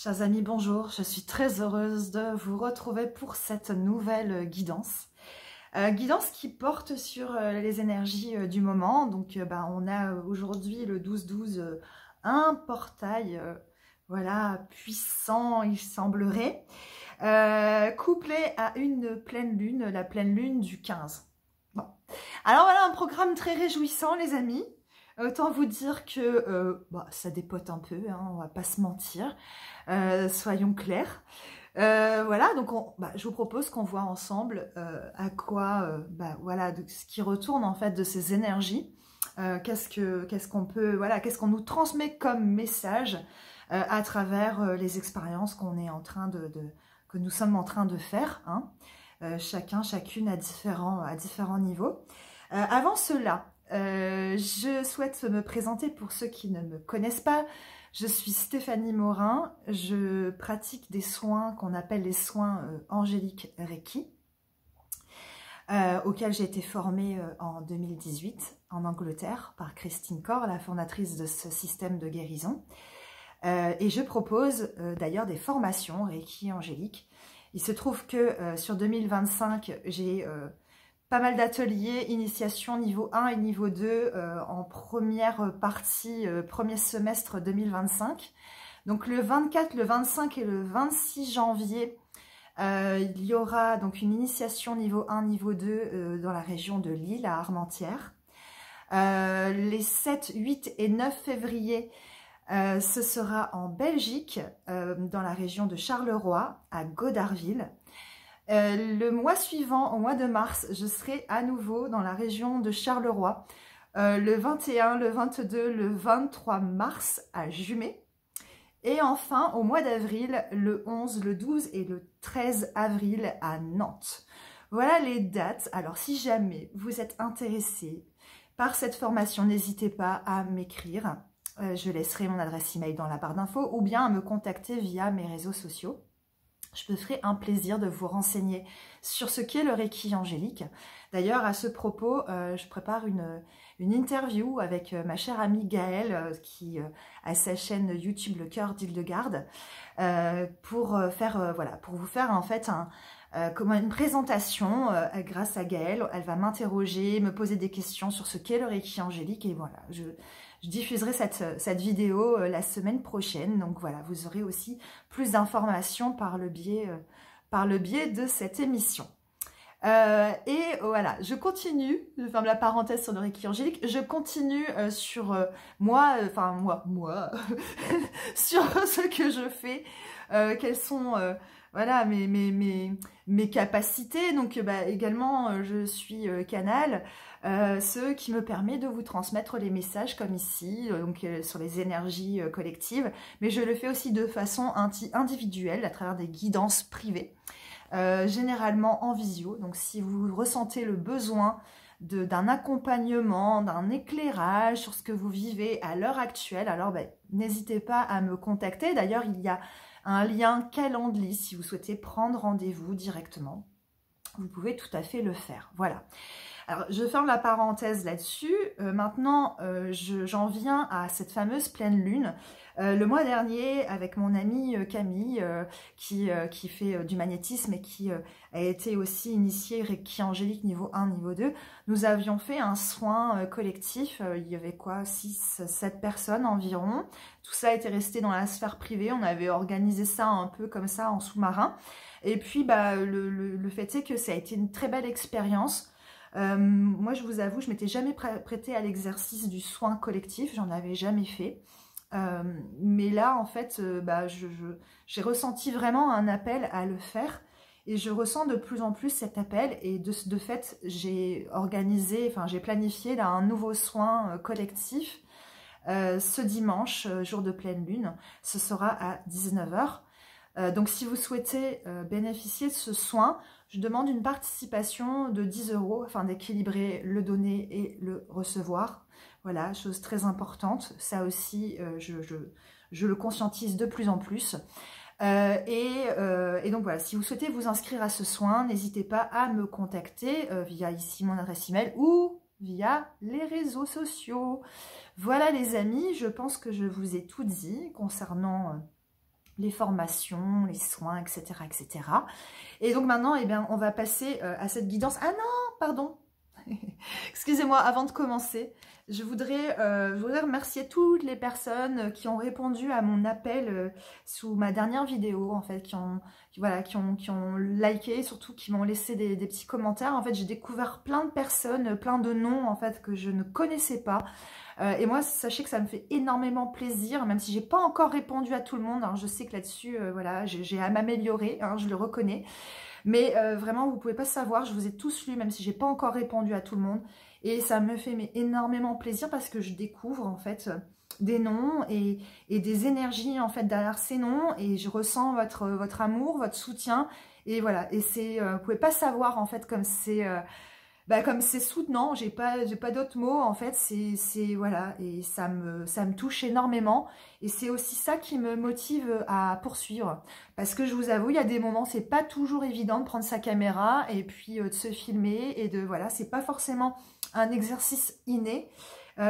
Chers amis, bonjour, je suis très heureuse de vous retrouver pour cette nouvelle guidance. Guidance qui porte sur les énergies du moment. Donc on a aujourd'hui le 12-12, un portail voilà, puissant, il semblerait, couplé à une pleine lune, la pleine lune du 15. Bon. Alors voilà un programme très réjouissant les amis. Autant vous dire que ça dépote un peu, hein, on va pas se mentir, soyons clairs. Voilà, donc je vous propose qu'on voit ensemble à quoi, voilà, de ce qui retourne en fait de ces énergies. Qu'est-ce qu'on peut, voilà, qu'est-ce qu'on nous transmet comme message à travers les expériences qu'on est en train que nous sommes en train de faire, hein, chacune à différents niveaux. Avant cela, je souhaite me présenter pour ceux qui ne me connaissent pas. Je suis Stéphanie Morin, je pratique des soins qu'on appelle les soins angéliques Reiki, auxquels j'ai été formée en 2018 en Angleterre par Christine Corr, la fondatrice de ce système de guérison. Et je propose d'ailleurs des formations Reiki angélique. Il se trouve que sur 2025, j'ai pas mal d'ateliers, initiation niveau 1 et niveau 2 en première partie, premier semestre 2025. Donc le 24, le 25 et le 26 janvier, il y aura donc une initiation niveau 1, niveau 2 dans la région de Lille, à Armentières. Les 7, 8 et 9 février, ce sera en Belgique, dans la région de Charleroi, à Godarville. Le mois suivant, au mois de mars, je serai à nouveau dans la région de Charleroi, le 21, le 22, le 23 mars à Jumet. Et enfin, au mois d'avril, le 11, le 12 et le 13 avril à Nantes. Voilà les dates. Alors, si jamais vous êtes intéressé par cette formation, n'hésitez pas à m'écrire. Je laisserai mon adresse email dans la barre d'infos ou bien à me contacter via mes réseaux sociaux. Je me ferai un plaisir de vous renseigner sur ce qu'est le Reiki angélique. D'ailleurs, à ce propos, je prépare une interview avec ma chère amie Gaëlle, qui a sa chaîne YouTube Le Cœur d'Île-de-Garde, pour vous faire en fait une présentation grâce à Gaëlle. Elle va m'interroger, me poser des questions sur ce qu'est le Reiki angélique, et voilà, je diffuserai cette vidéo la semaine prochaine. Donc voilà, vous aurez aussi plus d'informations par le biais de cette émission. Et voilà, je continue, je ferme la parenthèse sur le Reiki angélique, je continue sur moi, sur ce que je fais, quelles sont voilà, mes capacités. Donc également, je suis canal, ce qui me permet de vous transmettre les messages comme ici, sur les énergies collectives, mais je le fais aussi de façon individuelle à travers des guidances privées. Généralement en visio, donc si vous ressentez le besoin d'un accompagnement, d'un éclairage sur ce que vous vivez à l'heure actuelle, alors n'hésitez pas à me contacter. D'ailleurs, il y a un lien Calendly si vous souhaitez prendre rendez-vous directement. Vous pouvez tout à fait le faire. Voilà. Alors, je ferme la parenthèse là-dessus. Maintenant, j'en viens à cette fameuse pleine lune. Le mois dernier, avec mon amie Camille, qui fait du magnétisme et qui a été aussi initiée Reiki angélique niveau 1, niveau 2, nous avions fait un soin collectif. Il y avait quoi, 6-7 personnes environ. Tout ça était resté dans la sphère privée. On avait organisé ça un peu comme ça en sous-marin. Et puis, le fait est que ça a été une très belle expérience. Moi, je vous avoue, je m'étais jamais prêtée à l'exercice du soin collectif, j'en avais jamais fait. Mais là, en fait, j'ai ressenti vraiment un appel à le faire. Et je ressens de plus en plus cet appel. Et de fait, j'ai planifié là, un nouveau soin collectif ce dimanche, jour de pleine lune. Ce sera à 19 h. Donc, si vous souhaitez bénéficier de ce soin, je demande une participation de 10 € afin d'équilibrer le donner et le recevoir. Voilà, chose très importante. Ça aussi, je le conscientise de plus en plus. Et donc voilà, si vous souhaitez vous inscrire à ce soin, n'hésitez pas à me contacter via ici mon adresse email ou via les réseaux sociaux. Voilà les amis, je pense que je vous ai tout dit concernant les formations, les soins, etc., etc. Et donc maintenant, eh bien, on va passer à cette guidance. Ah non, pardon. Excusez-moi, avant de commencer, je voudrais remercier toutes les personnes qui ont répondu à mon appel sous ma dernière vidéo, en fait, qui ont liké, surtout qui m'ont laissé des petits commentaires. En fait, j'ai découvert plein de personnes, plein de noms, en fait, que je ne connaissais pas. Et moi, sachez que ça me fait énormément plaisir, même si j'ai pas encore répondu à tout le monde. Hein, je sais que là-dessus, voilà, j'ai à m'améliorer, hein, je le reconnais. Mais vraiment, vous pouvez pas savoir, je vous ai tous lus, même si j'ai pas encore répondu à tout le monde. Et ça me fait énormément plaisir parce que je découvre en fait des noms et des énergies en fait derrière ces noms. Et je ressens votre amour, votre soutien. Et voilà, et c'est, vous pouvez pas savoir en fait comme c'est soutenant, j'ai pas d'autres mots en fait, c'est voilà, et ça me touche énormément et c'est aussi ça qui me motive à poursuivre parce que je vous avoue, il y a des moments, c'est pas toujours évident de prendre sa caméra et puis de se filmer et de voilà, c'est pas forcément un exercice inné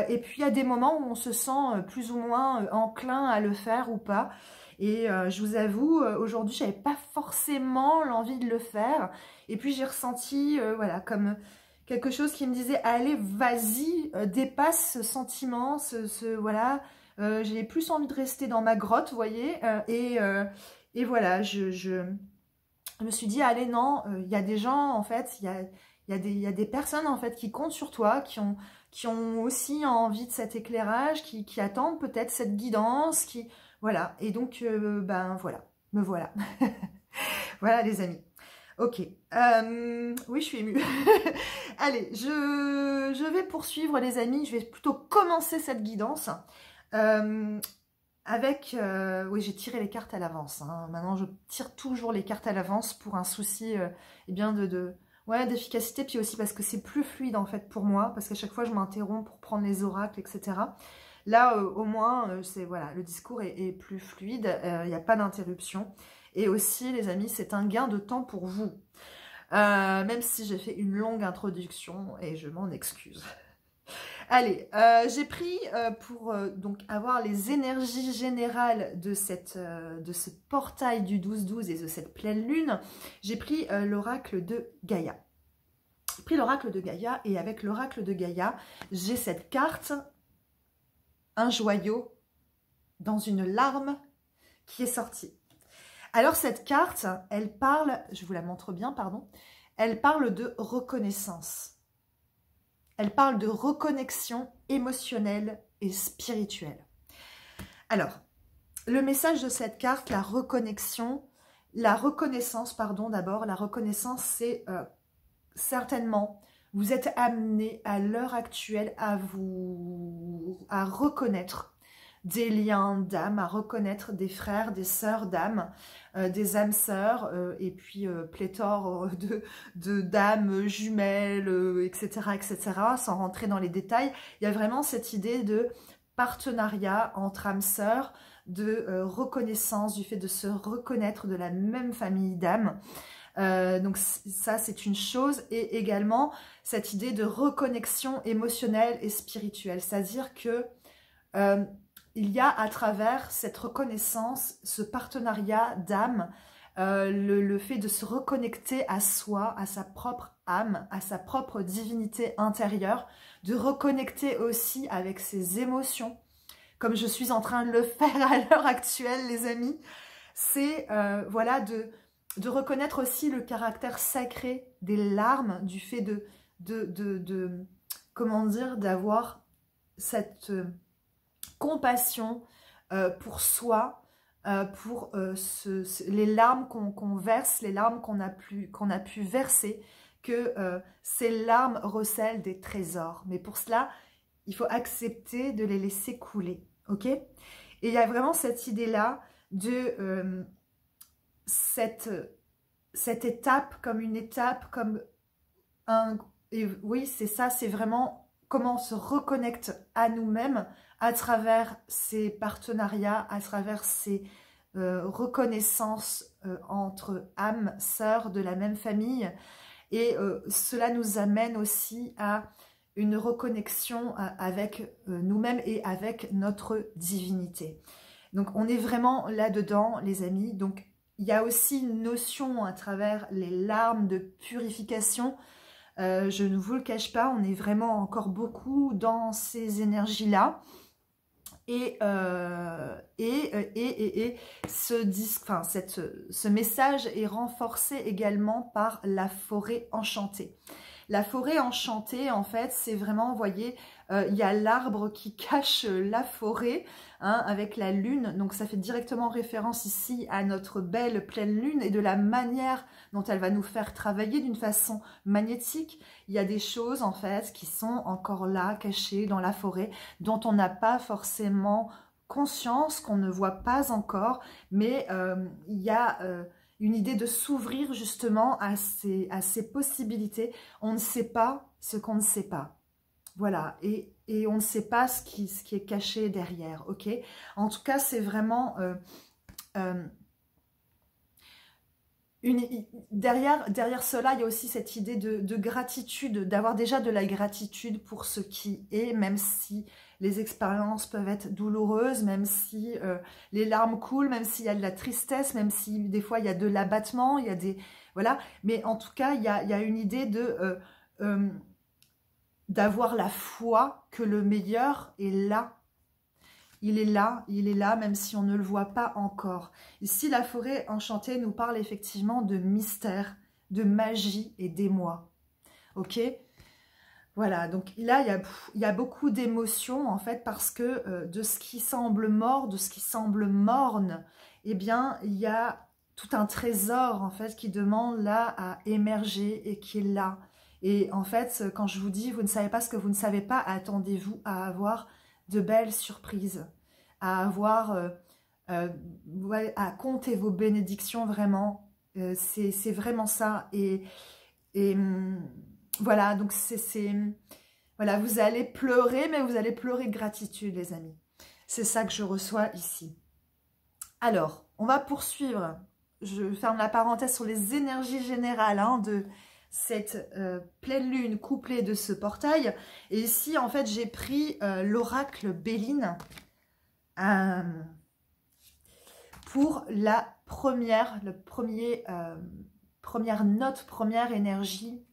et puis il y a des moments où on se sent plus ou moins enclin à le faire ou pas. Et je vous avoue, aujourd'hui, j'avais pas forcément l'envie de le faire. Et puis j'ai ressenti, voilà, comme quelque chose qui me disait, allez, vas-y, dépasse ce sentiment, voilà, j'ai plus envie de rester dans ma grotte, vous voyez, et voilà, je me suis dit, allez, non, il y a des gens, en fait, il y a des personnes, en fait, qui comptent sur toi, qui ont aussi envie de cet éclairage, qui attendent peut-être cette guidance, voilà, et donc, ben, voilà, me voilà. Voilà, les amis. Ok, oui, je suis émue. Allez, je vais poursuivre, les amis. Je vais plutôt commencer cette guidance avec... oui, j'ai tiré les cartes à l'avance. Hein. Maintenant, je tire toujours les cartes à l'avance pour un souci eh bien ouais, d'efficacité, puis aussi parce que c'est plus fluide, en fait, pour moi, parce qu'à chaque fois, je m'interromps pour prendre les oracles, etc. Là, au moins, c'est voilà, le discours est plus fluide, il n'y a pas d'interruption. Et aussi, les amis, c'est un gain de temps pour vous. Même si j'ai fait une longue introduction et je m'en excuse. Allez, j'ai pris pour donc avoir les énergies générales de ce portail du 12-12 et de cette pleine lune, j'ai pris l'oracle de Gaïa. J'ai pris l'oracle de Gaïa et avec l'oracle de Gaïa, j'ai cette carte, un joyau dans une larme qui est sortie. Alors cette carte, elle parle, je vous la montre bien, pardon, elle parle de reconnaissance. Elle parle de reconnexion émotionnelle et spirituelle. Alors, le message de cette carte, la reconnaissance, pardon, d'abord, la reconnaissance, c'est certainement, vous êtes amené à l'heure actuelle à reconnaître des liens d'âme, à reconnaître des frères, des sœurs d'âme, des âmes sœurs, et puis pléthore de d'âmes jumelles, etc., etc., sans rentrer dans les détails. Il y a vraiment cette idée de partenariat entre âmes sœurs, de reconnaissance, du fait de se reconnaître de la même famille d'âmes. Donc ça, c'est une chose. Et également, cette idée de reconnexion émotionnelle et spirituelle. C'est-à-dire que il y a à travers cette reconnaissance, ce partenariat d'âme, le fait de se reconnecter à soi, à sa propre âme, à sa propre divinité intérieure, de reconnecter aussi avec ses émotions, comme je suis en train de le faire à l'heure actuelle, les amis. C'est voilà, de reconnaître aussi le caractère sacré des larmes, du fait comment dire, d'avoir cette compassion pour soi, pour les larmes qu'on verse, les larmes qu'on a pu verser, que ces larmes recèlent des trésors. Mais pour cela, il faut accepter de les laisser couler, ok? Et il y a vraiment cette idée-là de cette étape comme une étape, comme un... Et oui, c'est ça, c'est vraiment comment on se reconnecte à nous-mêmes à travers ces partenariats, à travers ces reconnaissances entre âmes, sœurs de la même famille. Et cela nous amène aussi à une reconnexion avec nous-mêmes et avec notre divinité. Donc, on est vraiment là-dedans, les amis. Donc, il y a aussi une notion à travers les larmes de purification. Je ne vous le cache pas, on est vraiment encore beaucoup dans ces énergies-là. Et ce message est renforcé également par la forêt enchantée. La forêt enchantée, en fait, c'est vraiment, vous voyez, il y a l'arbre qui cache la forêt, hein, avec la lune. Donc, ça fait directement référence ici à notre belle pleine lune et de la manière dont elle va nous faire travailler d'une façon magnétique. Il y a des choses, en fait, qui sont encore là, cachées dans la forêt, dont on n'a pas forcément conscience, qu'on ne voit pas encore, mais il y a... une idée de s'ouvrir justement à ces possibilités. On ne sait pas ce qu'on ne sait pas. Voilà, et on ne sait pas ce qui est caché derrière, ok? En tout cas, c'est vraiment... derrière cela, il y a aussi cette idée de gratitude, d'avoir déjà de la gratitude pour ce qui est, même si les expériences peuvent être douloureuses, même si les larmes coulent, même s'il y a de la tristesse, même si des fois il y a de l'abattement, il y a des... Voilà, mais en tout cas, il y a une idée de... d'avoir la foi que le meilleur est là. Il est là, même si on ne le voit pas encore. Ici, la forêt enchantée nous parle effectivement de mystère, de magie et d'émoi. Ok? Voilà, donc là, il y a beaucoup d'émotions, en fait, parce que de ce qui semble mort, de ce qui semble morne, eh bien, il y a tout un trésor, en fait, qui demande là à émerger et qui est là. Et en fait, quand je vous dis, vous ne savez pas ce que vous ne savez pas, attendez-vous à avoir de belles surprises, à avoir, à compter vos bénédictions vraiment. C'est vraiment ça. Et voilà, donc voilà, vous allez pleurer, mais vous allez pleurer de gratitude, les amis. C'est ça que je reçois ici. Alors, on va poursuivre. Je ferme la parenthèse sur les énergies générales, hein, de cette pleine lune couplée de ce portail. Et ici, en fait, j'ai pris l'oracle Béline pour la première note, première énergie,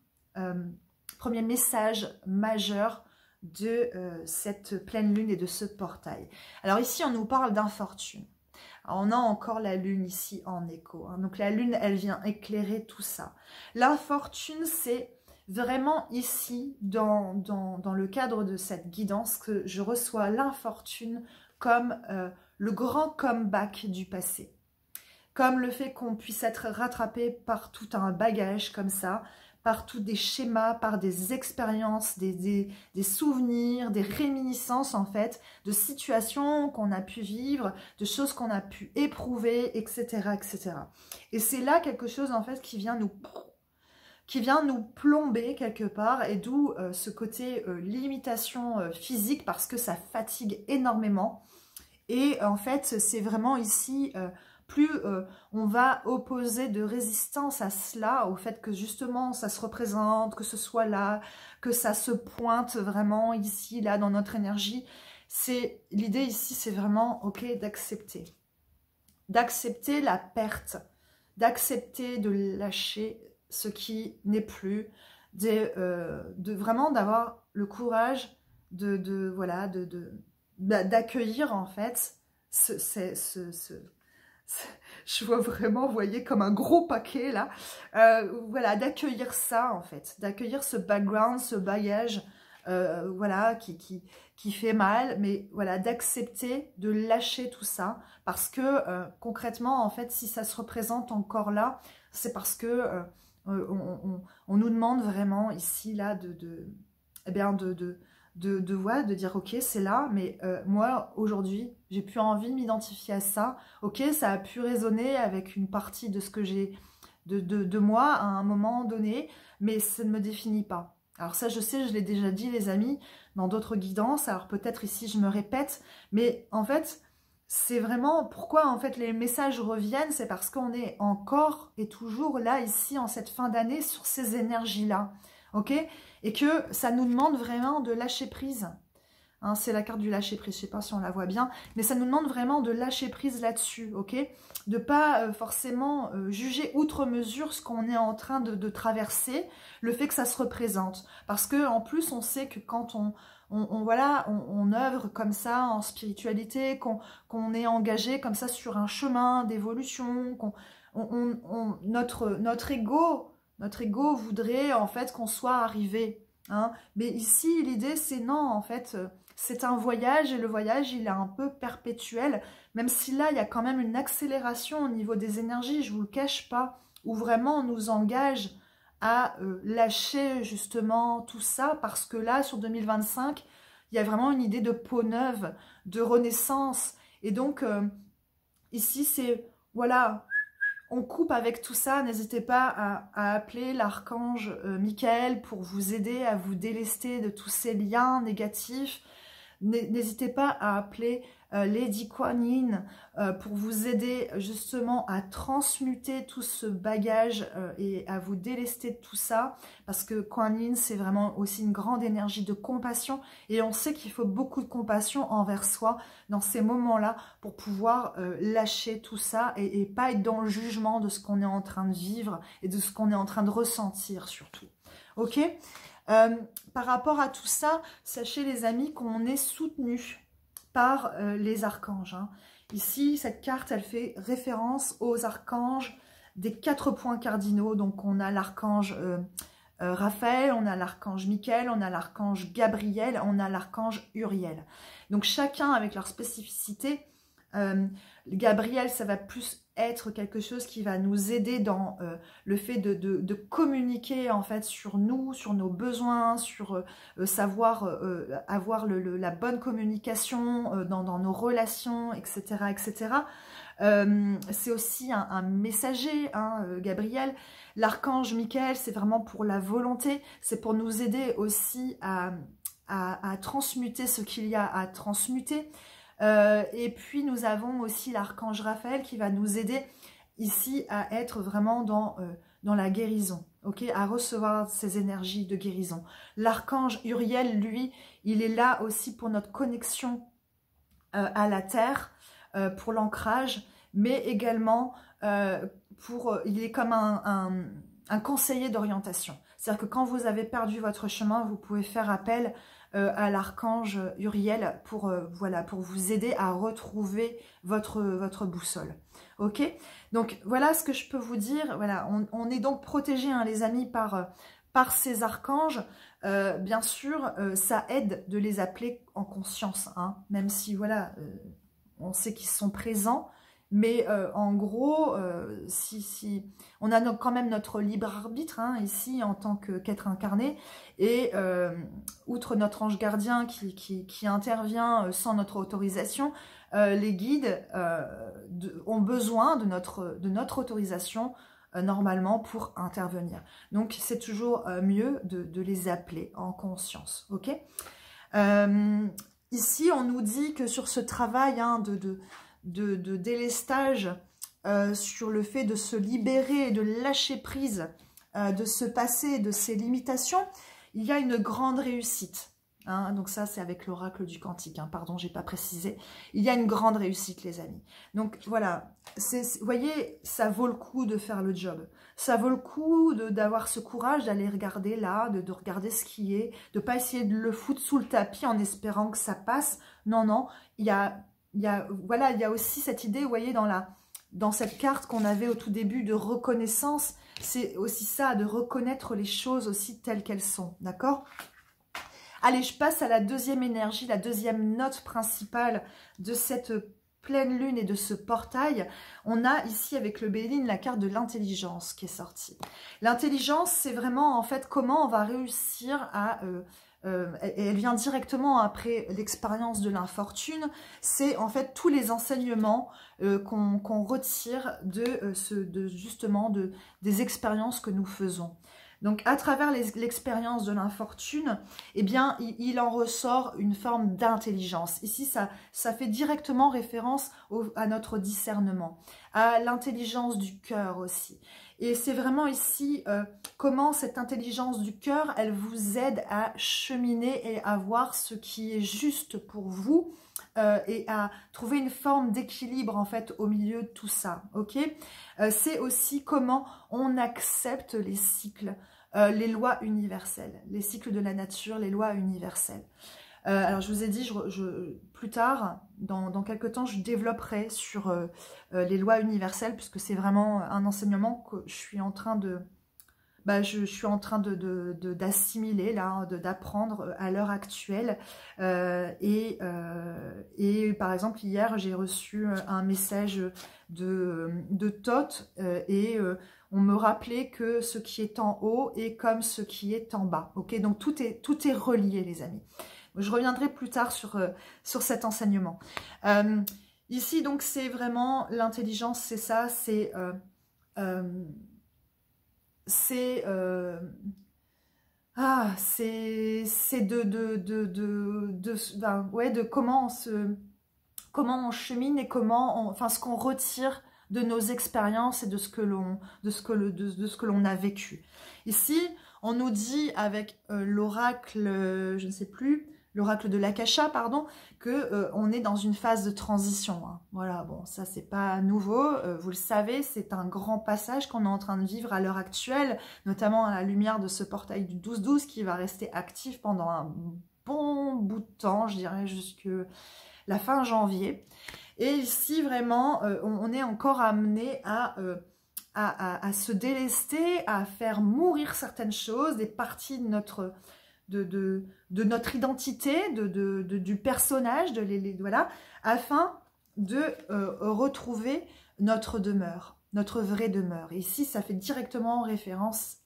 premier message majeur de cette pleine lune et de ce portail. Alors ici, on nous parle d'infortune. On a encore la lune ici en écho. Hein. Donc la lune, elle vient éclairer tout ça. L'infortune, c'est vraiment ici, dans le cadre de cette guidance, que je reçois l'infortune comme le grand comeback du passé. Comme le fait qu'on puisse être rattrapé par tout un bagage comme ça, par tous des schémas, par des expériences, des souvenirs, des réminiscences en fait, de situations qu'on a pu vivre, de choses qu'on a pu éprouver, etc. etc. Et c'est là quelque chose en fait qui vient nous plomber quelque part, et d'où ce côté limitation physique, parce que ça fatigue énormément. Et en fait, c'est vraiment ici... plus on va opposer de résistance à cela, au fait que justement ça se représente, que ce soit là, que ça se pointe vraiment ici, là, dans notre énergie. L'idée ici, c'est vraiment, ok, d'accepter. D'accepter la perte, d'accepter de lâcher ce qui n'est plus, de vraiment d'avoir le courage voilà, d'accueillir en fait je vois vraiment, vous voyez, comme un gros paquet là, voilà, d'accueillir ça en fait, d'accueillir ce background, ce bagage, voilà, qui fait mal, mais voilà, d'accepter, de lâcher tout ça, parce que concrètement, en fait, si ça se représente encore là, c'est parce que on nous demande vraiment ici, là, de dire ok, c'est là, mais moi aujourd'hui j'ai plus envie de m'identifier à ça. Ok, ça a pu résonner avec une partie de ce que j'ai de moi à un moment donné, mais ça ne me définit pas. Alors ça, je sais, je l'ai déjà dit, les amis, dans d'autres guidances. Alors peut-être ici je me répète, mais en fait c'est vraiment pourquoi en fait les messages reviennent, c'est parce qu'on est encore et toujours là ici en cette fin d'année sur ces énergies là, ok, et que ça nous demande vraiment de lâcher prise. Hein, c'est la carte du lâcher prise, je sais pas si on la voit bien, mais ça nous demande vraiment de lâcher prise là-dessus, ok? De pas forcément juger outre mesure ce qu'on est en train de traverser, le fait que ça se représente. Parce que en plus, on sait que quand on œuvre comme ça en spiritualité, qu'on est engagé comme ça sur un chemin d'évolution, notre ego voudrait en fait qu'on soit arrivé. Hein. Mais ici, l'idée, c'est non, en fait, c'est un voyage et le voyage, il est un peu perpétuel, même si là, il y a quand même une accélération au niveau des énergies, je vous le cache pas, où vraiment on nous engage à lâcher justement tout ça, parce que là, sur 2025, il y a vraiment une idée de peau neuve, de renaissance, et donc, ici, c'est, voilà, on coupe avec tout ça. N'hésitez pas à appeler l'archange Michael pour vous aider à vous délester de tous ces liens négatifs. N'hésitez pas à appeler Lady Kuan Yin pour vous aider justement à transmuter tout ce bagage et à vous délester de tout ça. Parce que Kuan Yin, c'est vraiment aussi une grande énergie de compassion. Et on sait qu'il faut beaucoup de compassion envers soi dans ces moments-là pour pouvoir lâcher tout ça et pas être dans le jugement de ce qu'on est en train de vivre et de ce qu'on est en train de ressentir surtout. Ok ? Par rapport à tout ça, sachez les amis qu'on est soutenu par les archanges. Hein. Ici, cette carte, elle fait référence aux archanges des 4 points cardinaux. Donc, on a l'archange Raphaël, on a l'archange Michael, on a l'archange Gabriel, on a l'archange Uriel. Donc, chacun avec leur spécificité. Gabriel, ça va plus être quelque chose qui va nous aider dans le fait de communiquer en fait sur nous, sur nos besoins, sur savoir avoir la bonne communication dans nos relations, etc. etc. C'est aussi un messager, hein, Gabriel. L'archange Michael, c'est vraiment pour la volonté, c'est pour nous aider aussi à transmuter ce qu'il y a à transmuter. Et puis nous avons aussi l'archange Raphaël qui va nous aider ici à être vraiment dans la guérison, ok, à recevoir ces énergies de guérison. L'archange Uriel, lui, il est là aussi pour notre connexion à la terre, pour l'ancrage, mais également il est comme un conseiller d'orientation. C'est-à-dire que quand vous avez perdu votre chemin, vous pouvez faire appel à l'archange Uriel pour, voilà, pour vous aider à retrouver votre boussole. Ok? Donc voilà ce que je peux vous dire. Voilà, on est donc protégé, hein, les amis, par ces archanges. Bien sûr, ça aide de les appeler en conscience, hein, même si voilà, on sait qu'ils sont présents. Mais en gros, si on a quand même notre libre arbitre, hein, ici en tant qu'être incarné, et outre notre ange gardien qui intervient sans notre autorisation, les guides ont besoin de notre autorisation normalement pour intervenir. Donc c'est toujours mieux de les appeler en conscience. Ok ? Ici, on nous dit que sur ce travail, hein, de délestage, sur le fait de se libérer et de lâcher prise, de se passer de ses limitations, il y a une grande réussite. Hein, donc ça, c'est avec l'oracle du Cantique. Hein, pardon, j'ai pas précisé. Il y a une grande réussite, les amis. Donc voilà, vous voyez, ça vaut le coup de faire le job. Ça vaut le coup d'avoir ce courage d'aller regarder là, de regarder ce qui est, de pas essayer de le foutre sous le tapis en espérant que ça passe. Non, non, il y a aussi cette idée, vous voyez, dans cette carte qu'on avait au tout début de reconnaissance, c'est aussi ça, de reconnaître les choses aussi telles qu'elles sont, d'accord ? Allez, je passe à la deuxième énergie, la deuxième note principale de cette pleine lune et de ce portail. On a ici avec le Béline la carte de l'intelligence qui est sortie. L'intelligence, c'est vraiment en fait comment on va réussir à... elle vient directement après l'expérience de l'infortune. C'est en fait tous les enseignements qu'on retire justement des expériences que nous faisons. Donc, à travers l'expérience de l'infortune, eh bien, il en ressort une forme d'intelligence. Ici, ça fait directement référence à notre discernement, à l'intelligence du cœur aussi. Et c'est vraiment ici comment cette intelligence du cœur, elle vous aide à cheminer et à voir ce qui est juste pour vous et à trouver une forme d'équilibre en fait au milieu de tout ça. Ok, c'est aussi comment on accepte les cycles. Les lois universelles, les cycles de la nature, les lois universelles. Alors je vous ai dit, plus tard, dans quelques temps, je développerai sur les lois universelles, puisque c'est vraiment un enseignement que je suis en train de... je suis en train d'assimiler, là, d'apprendre à l'heure actuelle. Et par exemple, hier, j'ai reçu un message de Thoth et on me rappelait que ce qui est en haut est comme ce qui est en bas. Ok, donc tout est relié, les amis. Je reviendrai plus tard sur cet enseignement. Ici, donc, c'est vraiment l'intelligence, c'est ça, c'est de comment on chemine et enfin ce qu'on retire de nos expériences et de ce que l'on a vécu. Ici, on nous dit avec l'oracle, je ne sais plus, l'oracle de l'Akasha, pardon, que on est dans une phase de transition. Hein. Voilà, bon, ça c'est pas nouveau, vous le savez, c'est un grand passage qu'on est en train de vivre à l'heure actuelle, notamment à la lumière de ce portail du 12-12 qui va rester actif pendant un bon bout de temps, je dirais jusque la fin janvier. Et ici, vraiment, on est encore amené à se délester, à faire mourir certaines choses, des parties de notre identité, du personnage, voilà, afin de retrouver notre demeure, notre vraie demeure. Et ici, ça fait directement référence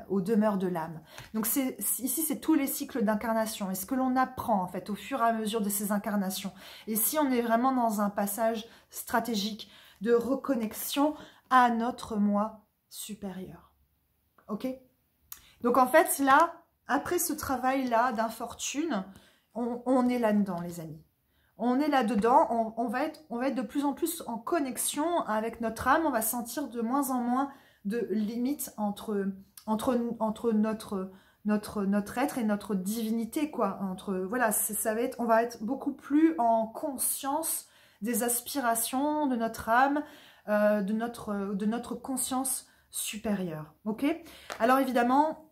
aux demeures de l'âme. Donc ici, c'est tous les cycles d'incarnation et ce que l'on apprend en fait au fur et à mesure de ces incarnations. Et ici, on est vraiment dans un passage stratégique de reconnexion à notre moi supérieur. Ok? Donc en fait, là, après ce travail-là d'infortune, on est là-dedans, les amis. On est là-dedans, on va être de plus en plus en connexion avec notre âme, on va sentir de moins en moins de limites entre notre être et notre divinité, quoi. Voilà, on va être beaucoup plus en conscience des aspirations de notre âme, de notre conscience supérieure. Ok? Alors évidemment,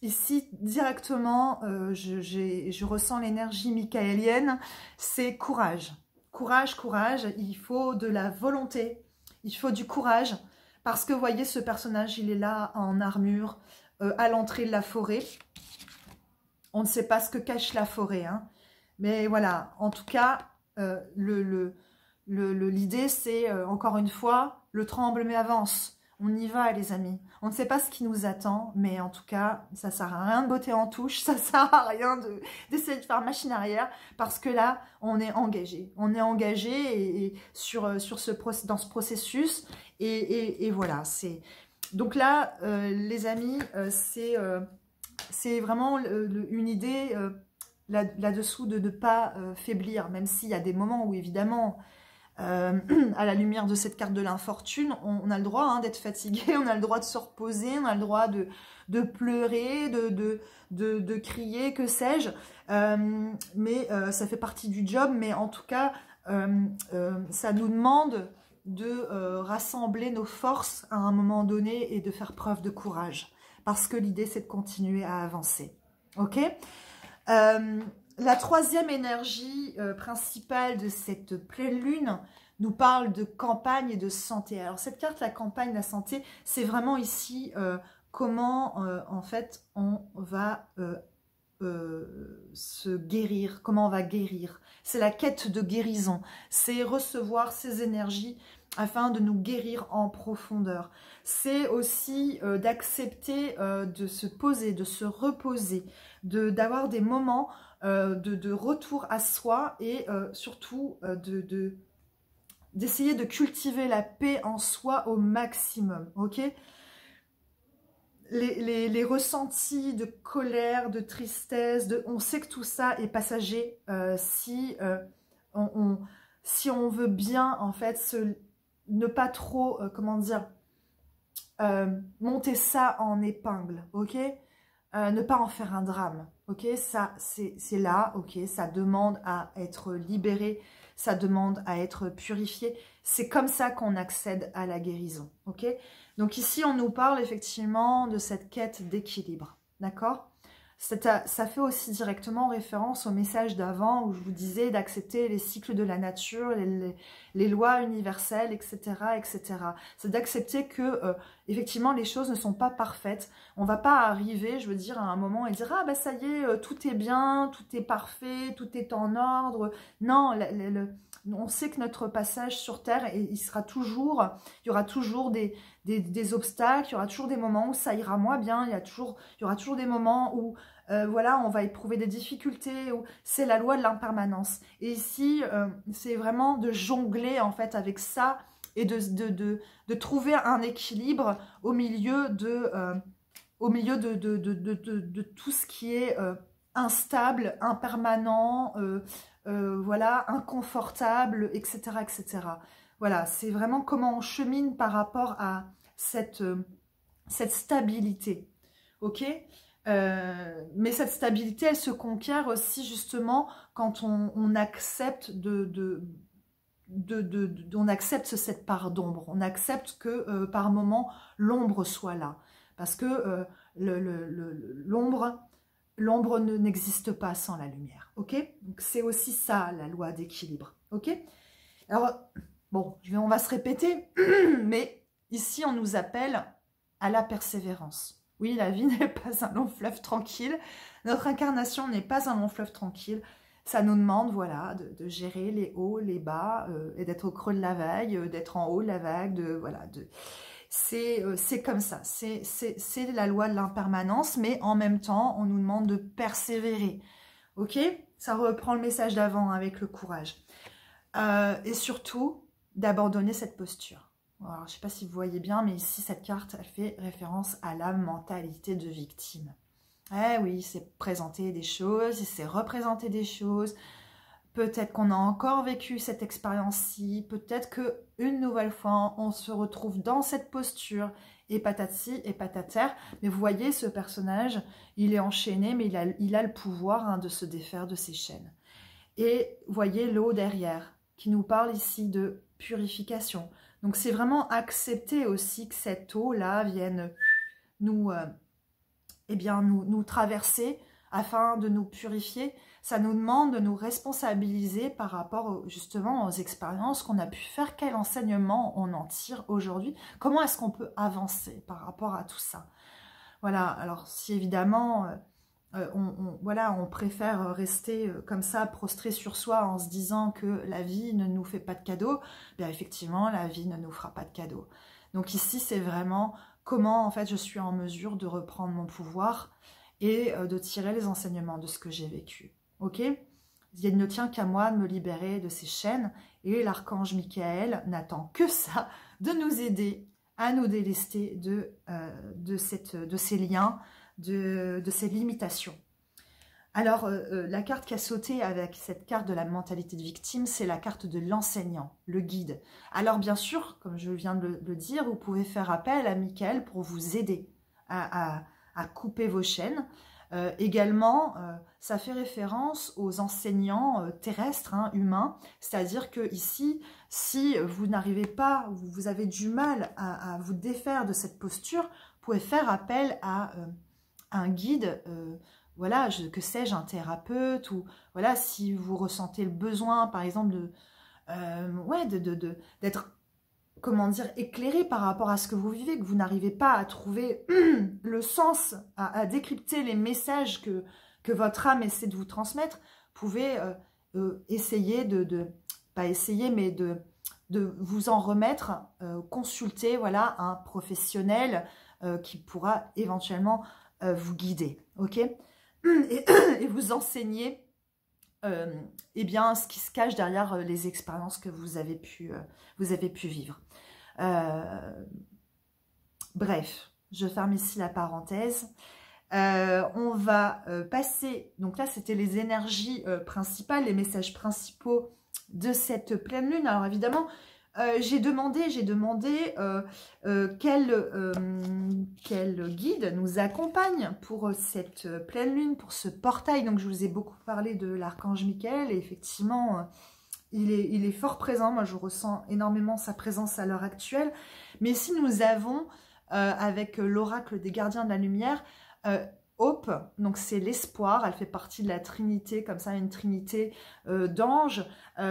ici, directement, je ressens l'énergie michaélienne, c'est courage. Courage, courage, il faut de la volonté, il faut du courage, parce que, vous voyez, ce personnage, il est là en armure, à l'entrée de la forêt. On ne sait pas ce que cache la forêt, hein. Mais voilà, en tout cas, l'idée, c'est, encore une fois, le tremblement avance. On y va, les amis. On ne sait pas ce qui nous attend, mais en tout cas, ça sert à rien de botter en touche, ça sert à rien d'essayer de faire machine arrière, parce que là, on est engagé. On est engagé dans ce processus, et voilà. Donc là, les amis, c'est vraiment une idée là-dessous de ne pas faiblir, même s'il y a des moments où, évidemment... à la lumière de cette carte de l'infortune, on a le droit hein, d'être fatigué, on a le droit de se reposer, on a le droit de pleurer, de crier, que sais-je. Mais ça fait partie du job, mais en tout cas, ça nous demande de rassembler nos forces à un moment donné et de faire preuve de courage. Parce que l'idée, c'est de continuer à avancer. Ok ? La troisième énergie principale de cette pleine lune nous parle de campagne et de santé. Alors cette carte, la campagne, la santé, c'est vraiment ici comment en fait on va se guérir, comment on va guérir. C'est la quête de guérison, c'est recevoir ces énergies afin de nous guérir en profondeur. C'est aussi d'accepter de se poser, de se reposer, d'avoir des moments de retour à soi et surtout d'essayer de cultiver la paix en soi au maximum, ok ? les ressentis de colère, de tristesse, on sait que tout ça est passager si on veut bien en fait ne pas trop, comment dire, monter ça en épingle, ok, ne pas en faire un drame, ok, ça c'est là, ok, ça demande à être libéré, ça demande à être purifié, c'est comme ça qu'on accède à la guérison, ok. Donc ici on nous parle effectivement de cette quête d'équilibre, d'accord. Ça fait aussi directement référence au message d'avant où je vous disais d'accepter les cycles de la nature, les lois universelles, etc. etc. C'est d'accepter que, effectivement, les choses ne sont pas parfaites. On ne va pas arriver, je veux dire, à un moment et dire « Ah, ben ça y est, tout est bien, tout est parfait, tout est en ordre. » Non, on sait que notre passage sur Terre, il y aura toujours des obstacles, il y aura toujours des moments où ça ira moins bien, il y aura toujours des moments où voilà, on va éprouver des difficultés, c'est la loi de l'impermanence. Et ici, c'est vraiment de jongler en fait avec ça et de trouver un équilibre au milieu de tout ce qui est instable, impermanent, voilà, inconfortable, etc., etc. Voilà, c'est vraiment comment on chemine par rapport à cette stabilité, ok. Mais cette stabilité, elle se conquiert aussi justement quand on accepte on accepte cette part d'ombre, on accepte que par moment l'ombre soit là, parce que l'ombre n'existe pas sans la lumière, ok. Donc c'est aussi ça la loi d'équilibre, ok. Alors bon, on va se répéter, mais ici on nous appelle à la persévérance. Oui, la vie n'est pas un long fleuve tranquille. Notre incarnation n'est pas un long fleuve tranquille. Ça nous demande, voilà, de gérer les hauts, les bas, et d'être au creux de la vague, d'être en haut de la vague, voilà. C'est comme ça. C'est la loi de l'impermanence, mais en même temps, on nous demande de persévérer. Ok? Ça reprend le message d'avant avec le courage. Et surtout, d'abandonner cette posture. Alors, je ne sais pas si vous voyez bien, mais ici, cette carte, elle fait référence à la mentalité de victime. Eh oui, c'est présenter des choses, c'est représenter des choses. Peut-être qu'on a encore vécu cette expérience-ci, peut-être qu'une nouvelle fois, on se retrouve dans cette posture, et patati et patater. Mais vous voyez, ce personnage, il est enchaîné, mais il a le pouvoir de se défaire de ses chaînes. Et vous voyez l'eau derrière, qui nous parle ici de purification. Donc c'est vraiment accepter aussi que cette eau-là vienne nous traverser afin de nous purifier. Ça nous demande de nous responsabiliser par rapport justement aux expériences qu'on a pu faire. Quel enseignement on en tire aujourd'hui? Comment est-ce qu'on peut avancer par rapport à tout ça? Voilà, alors si évidemment... on préfère rester comme ça, prostré sur soi en se disant que la vie ne nous fait pas de cadeaux, bien effectivement, la vie ne nous fera pas de cadeaux. Donc ici, c'est vraiment comment en fait je suis en mesure de reprendre mon pouvoir et de tirer les enseignements de ce que j'ai vécu. Ok? Il ne tient qu'à moi de me libérer de ces chaînes et l'archange Michael n'attend que ça, de nous aider à nous délester de ces liens, de ces limitations. Alors, la carte qui a sauté avec cette carte de la mentalité de victime, c'est la carte de l'enseignant, le guide. Alors, bien sûr, comme je viens de le dire, vous pouvez faire appel à Michael pour vous aider à couper vos chaînes. Également, ça fait référence aux enseignants terrestres, humains. C'est-à-dire que ici, si vous n'arrivez pas, vous avez du mal à vous défaire de cette posture, vous pouvez faire appel à un guide, voilà, que sais-je, un thérapeute, ou voilà, si vous ressentez le besoin, par exemple, d'être, comment dire, éclairé par rapport à ce que vous vivez, que vous n'arrivez pas à trouver le sens, à décrypter les messages que votre âme essaie de vous transmettre, vous pouvez essayer pas essayer, mais de vous en remettre, consulter, voilà, un professionnel qui pourra éventuellement vous guider, ok, et vous enseigner eh bien, ce qui se cache derrière les expériences que vous avez pu vivre. Bref, Je ferme ici la parenthèse. On va passer, donc là c'était les énergies principales, les messages principaux de cette pleine lune. Alors évidemment, j'ai demandé quel guide nous accompagne pour cette pleine lune, pour ce portail. Donc je vous ai beaucoup parlé de l'archange Michael et effectivement il est fort présent. Moi je ressens énormément sa présence à l'heure actuelle. Mais ici nous avons avec l'oracle des gardiens de la lumière, Hope, donc c'est l'espoir, elle fait partie de la Trinité, comme ça une Trinité d'anges.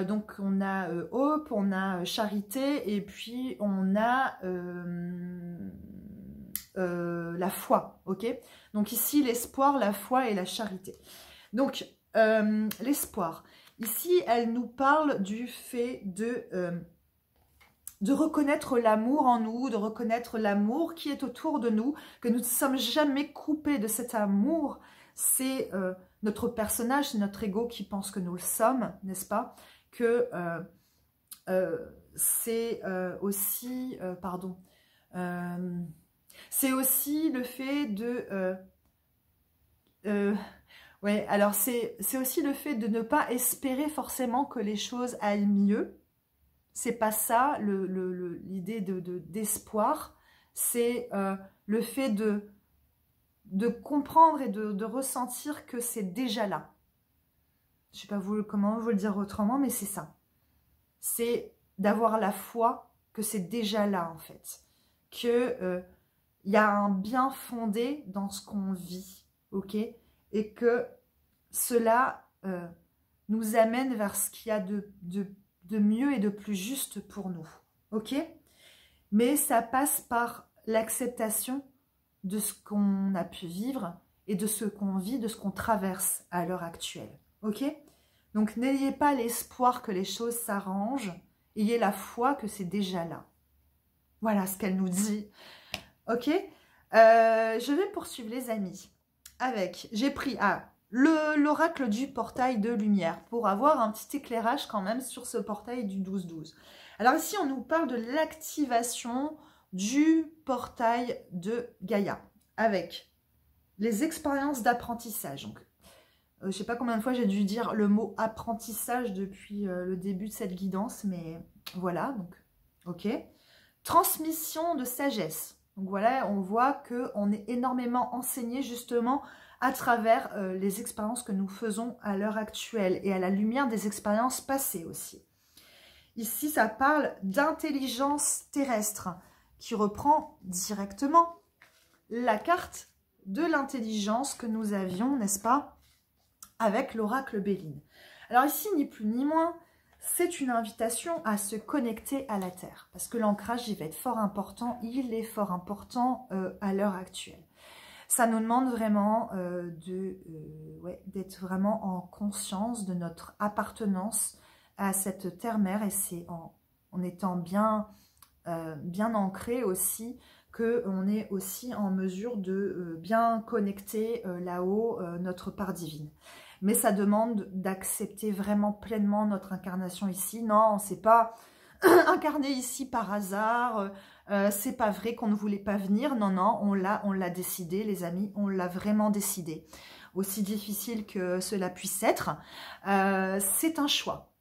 Donc on a Hope, on a Charité et puis on a la foi, ok? Donc ici l'espoir, la foi et la charité. Donc l'espoir, ici elle nous parle du fait de reconnaître l'amour en nous, de reconnaître l'amour qui est autour de nous, que nous ne sommes jamais coupés de cet amour. C'est notre personnage, c'est notre ego qui pense que nous le sommes, n'est-ce pas? Que c'est aussi, c'est aussi le fait de... ouais, alors c'est aussi le fait de ne pas espérer forcément que les choses aillent mieux. C'est pas ça l'idée d'espoir, c'est le fait de comprendre et de ressentir que c'est déjà là. Je sais pas comment vous le dire autrement, mais c'est ça. C'est d'avoir la foi que c'est déjà là en fait. Que y a un bien fondé dans ce qu'on vit, ok? Et que cela nous amène vers ce qu'il y a de mieux et de plus juste pour nous, ok? Mais ça passe par l'acceptation de ce qu'on a pu vivre et de ce qu'on vit, de ce qu'on traverse à l'heure actuelle, ok? Donc n'ayez pas l'espoir que les choses s'arrangent, ayez la foi que c'est déjà là. Voilà ce qu'elle nous dit, ok? Je vais poursuivre les amis avec, j'ai pris l'oracle du portail de lumière pour avoir un petit éclairage quand même sur ce portail du 12-12. Alors ici, on nous parle de l'activation du portail de Gaïa avec les expériences d'apprentissage. Donc, je ne sais pas combien de fois j'ai dû dire le mot apprentissage depuis le début de cette guidance, mais voilà, donc ok. Transmission de sagesse. Donc voilà, on voit qu'on est énormément enseigné justement à travers les expériences que nous faisons à l'heure actuelle et à la lumière des expériences passées aussi. Ici, ça parle d'intelligence terrestre qui reprend directement la carte de l'intelligence que nous avions, n'est-ce pas, avec l'oracle Béline. Alors ici, ni plus ni moins, c'est une invitation à se connecter à la Terre parce que l'ancrage, il va être fort important, il est fort important à l'heure actuelle. Ça nous demande vraiment d'être vraiment en conscience de notre appartenance à cette terre-mère et c'est en étant bien ancré aussi qu'on est aussi en mesure de bien connecter là-haut notre part divine. Mais ça demande d'accepter vraiment pleinement notre incarnation ici. Non, on ne s'est pas incarné ici par hasard. C'est pas vrai qu'on ne voulait pas venir. Non, non, on l'a décidé, les amis. On l'a vraiment décidé. Aussi difficile que cela puisse être, c'est un choix.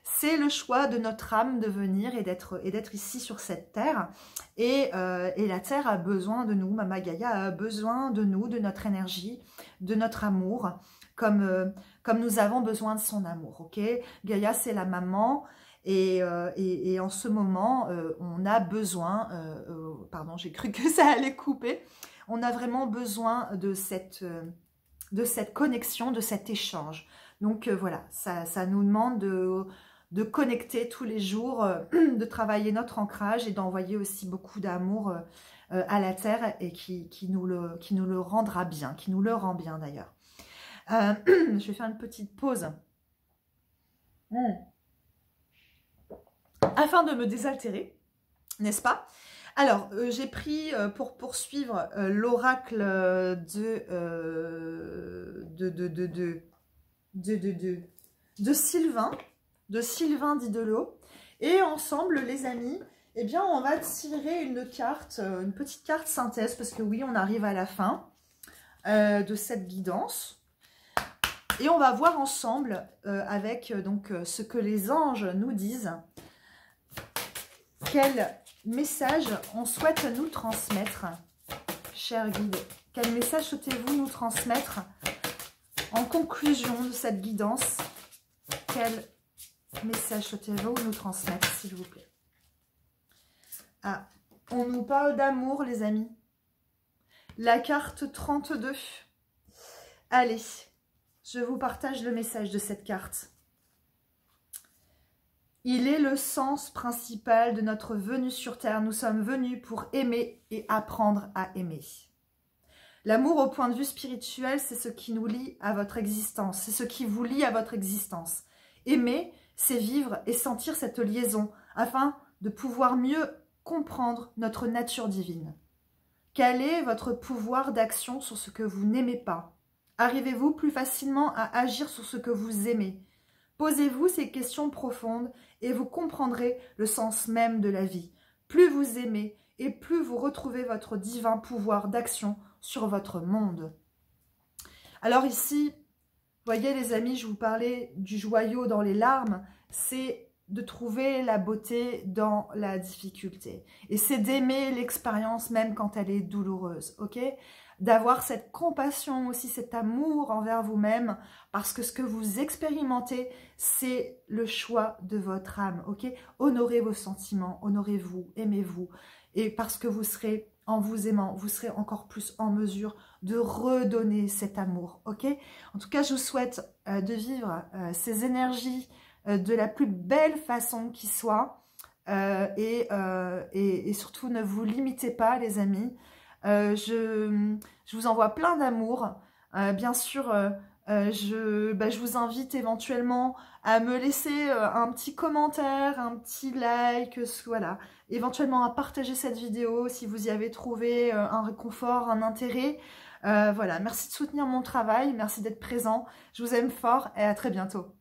C'est le choix de notre âme de venir et d'être ici sur cette terre. Et la terre a besoin de nous. Mama Gaïa a besoin de nous, de notre énergie, de notre amour, comme nous avons besoin de son amour. Ok, Gaïa, c'est la maman. Et en ce moment, on a besoin, pardon, j'ai cru que ça allait couper, on a vraiment besoin de cette connexion, de cet échange. Donc voilà, ça nous demande de connecter tous les jours, de travailler notre ancrage et d'envoyer aussi beaucoup d'amour à la Terre et qui nous le rendra bien, qui nous le rend bien d'ailleurs. Je vais faire une petite pause. Afin de me désaltérer, n'est-ce pas? Alors, j'ai pris pour poursuivre l'oracle de Sylvain Didelot. Et ensemble, les amis, Eh bien, on va tirer une carte, une petite carte synthèse, parce que oui, on arrive à la fin de cette guidance. Et on va voir ensemble, avec donc ce que les anges nous disent, quel message on souhaite nous transmettre, chers guides. Quel message souhaitez-vous nous transmettre en conclusion de cette guidance? Quel message souhaitez-vous nous transmettre, s'il vous plaît? Ah, on nous parle d'amour, les amis. La carte 32. Allez, je vous partage le message de cette carte. Il est le sens principal de notre venue sur Terre. Nous sommes venus pour aimer et apprendre à aimer. L'amour au point de vue spirituel, c'est ce qui nous lie à votre existence. C'est ce qui vous lie à votre existence. Aimer, c'est vivre et sentir cette liaison afin de pouvoir mieux comprendre notre nature divine. Quel est votre pouvoir d'action sur ce que vous n'aimez pas? Arrivez-vous plus facilement à agir sur ce que vous aimez? Posez-vous ces questions profondes et vous comprendrez le sens même de la vie. Plus vous aimez et plus vous retrouvez votre divin pouvoir d'action sur votre monde. Alors ici, voyez les amis, je vous parlais du joyau dans les larmes, c'est de trouver la beauté dans la difficulté. Et c'est d'aimer l'expérience même quand elle est douloureuse, ok? D'avoir cette compassion aussi, cet amour envers vous-même, parce que ce que vous expérimentez, c'est le choix de votre âme, ok? Honorez vos sentiments, honorez-vous, aimez-vous. Et parce que vous serez, en vous aimant, vous serez encore plus en mesure de redonner cet amour, ok? En tout cas, je vous souhaite de vivre ces énergies de la plus belle façon qui soit, et surtout ne vous limitez pas, les amis. Je vous envoie plein d'amour. Bien sûr, je vous invite éventuellement à me laisser un petit commentaire, un petit like, voilà. Éventuellement à partager cette vidéo si vous y avez trouvé un réconfort, un intérêt. Voilà, merci de soutenir mon travail, merci d'être présent. Je vous aime fort et à très bientôt.